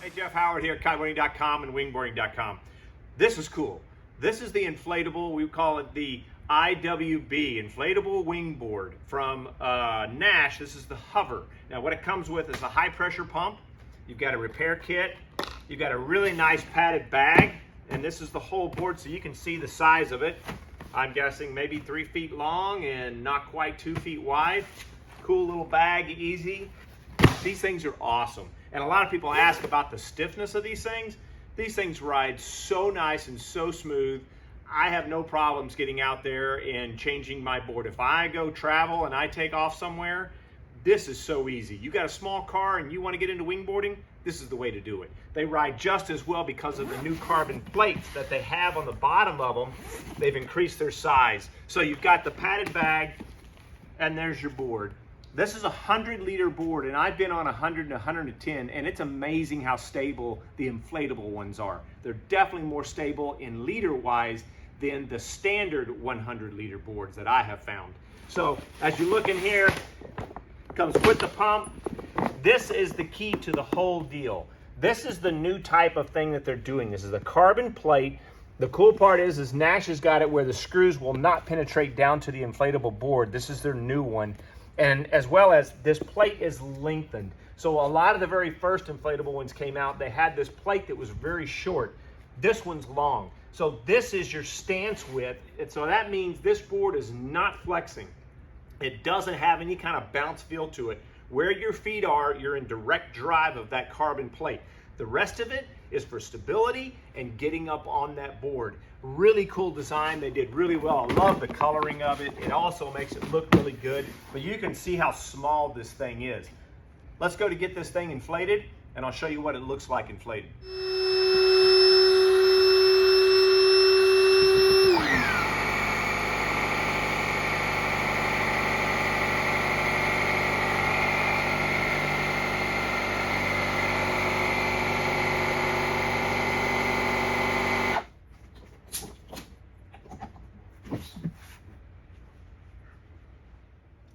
Hey, Jeff Howard here at Kiteboarding.com and wingboarding.com. This is cool. This is the inflatable, we call it the IWB, inflatable wingboard from Nash. This is the Hover. Now what it comes with is a high pressure pump. You've got a repair kit. You've got a really nice padded bag. And this is the whole board so you can see the size of it. I'm guessing maybe 3 feet long and not quite 2 feet wide. Cool little bag, easy. These things are awesome. And a lot of people ask about the stiffness of these things. These things ride so nice and so smooth. I have no problems getting out there and changing my board. If I go travel and I take off somewhere, this is so easy. You got a small car and you want to get into wingboarding, this is the way to do it. They ride just as well because of the new carbon plates that they have on the bottom of them. They've increased their size. So you've got the padded bag and there's your board. This is a 100-liter board, and I've been on 100 and 110, and it's amazing how stable the inflatable ones are. They're definitely more stable in liter-wise than the standard 100-liter boards that I have found. So as you look in here, it comes with the pump. This is the key to the whole deal. This is the new type of thing that they're doing. This is a carbon plate. The cool part is Nash has got it where the screws will not penetrate down to the inflatable board. This is their new one. And as well as this plate is lengthened. So a lot of the very first inflatable ones came out, they had this plate that was very short. This one's long. So this is your stance width. And so that means this board is not flexing. It doesn't have any kind of bounce feel to it. Where your feet are, you're in direct drive of that carbon plate. The rest of it is for stability and getting up on that board. Really cool design. They did really well. I love the coloring of it. It also makes it look really good. But you can see how small this thing is. Let's go to get this thing inflated, and I'll show you what it looks like inflated.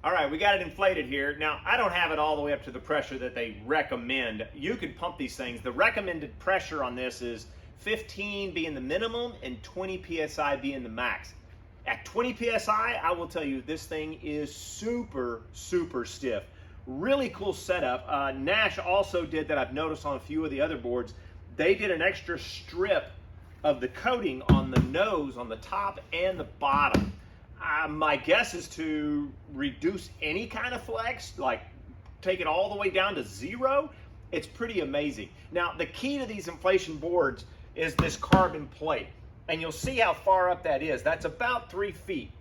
All right, we got it inflated here. Now, I don't have it all the way up to the pressure that they recommend. You could pump these things. The recommended pressure on this is 15 being the minimum and 20 PSI being the max. At 20 PSI, I will tell you, this thing is super, super stiff. Really cool setup. Nash also did that I've noticed on a few of the other boards. They did an extra strip of the coating on the nose, on the top and the bottom. My guess is to reduce any kind of flex, like take it all the way down to zero. It's pretty amazing. Now, the key to these inflation boards is this carbon plate. And you'll see how far up that is. That's about 3 feet.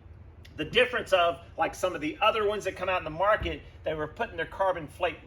The difference of like some of the other ones that come out in the market, they were putting their carbon plate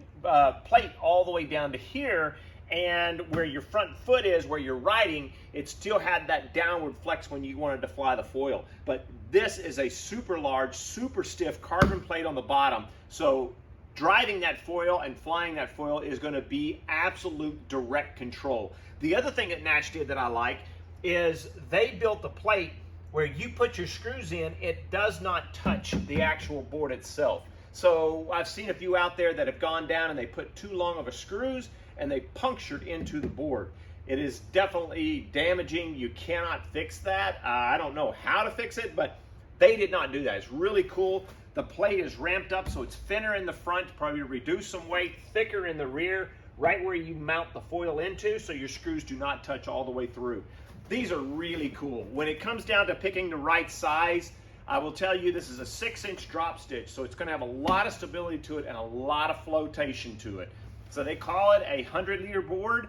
all the way down to here, and where your front foot is, where you're riding, it still had that downward flex when you wanted to fly the foil. But this is a super large, super stiff carbon plate on the bottom. So driving that foil and flying that foil is going to be absolute direct control. The other thing that Nash did that I like is they built the plate where you put your screws in, it does not touch the actual board itself. So I've seen a few out there that have gone down and they put too long of a screws and they punctured into the board. It is definitely damaging. You cannot fix that. I don't know how to fix it, but they did not do that. It's really cool. The plate is ramped up so it's thinner in the front, probably reduce some weight, thicker in the rear, right where you mount the foil into so your screws do not touch all the way through. These are really cool. When it comes down to picking the right size, I will tell you this is a 6-inch drop stitch, so it's going to have a lot of stability to it and a lot of flotation to it. So they call it a 100-liter board.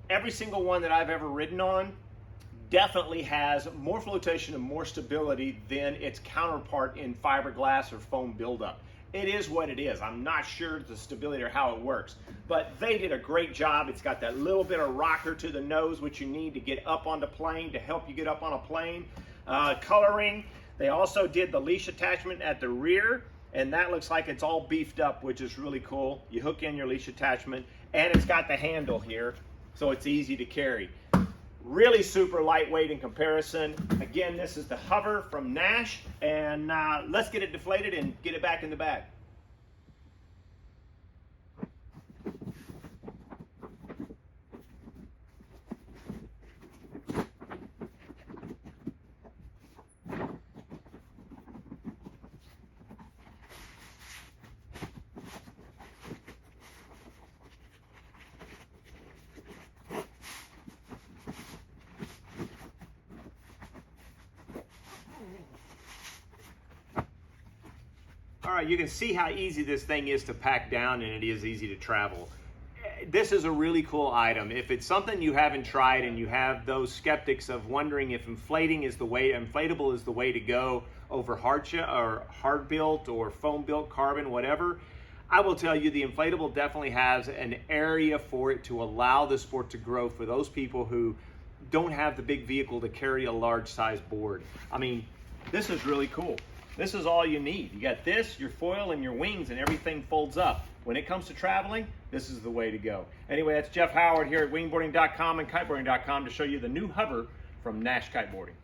Every single one that I've ever ridden on definitely has more flotation and more stability than its counterpart in fiberglass or foam buildup. It is what it is. I'm not sure the stability or how it works, but they did a great job. It's got that little bit of rocker to the nose, which you need to get up on the plane, to help you get up on a plane. Coloring, they also did the leash attachment at the rear, and that looks like it's all beefed up, which is really cool. You hook in your leash attachment, and it's got the handle here, so it's easy to carry. Really super lightweight in comparison. Again, this is the Hover from Nash, and let's get it deflated and get it back in the bag. All right, you can see how easy this thing is to pack down, and it is easy to travel. This is a really cool item. If it's something you haven't tried and you have those skeptics of wondering if inflatable is the way to go over hard built or foam built carbon, whatever, I will tell you the inflatable definitely has an area for it to allow the sport to grow for those people who don't have the big vehicle to carry a large size board. I mean, this is really cool. This is all you need. You got this, your foil, and your wings, and everything folds up. When it comes to traveling, this is the way to go. Anyway, that's Jeff Howard here at wingboarding.com and kiteboarding.com to show you the new hover from Nash Kiteboarding.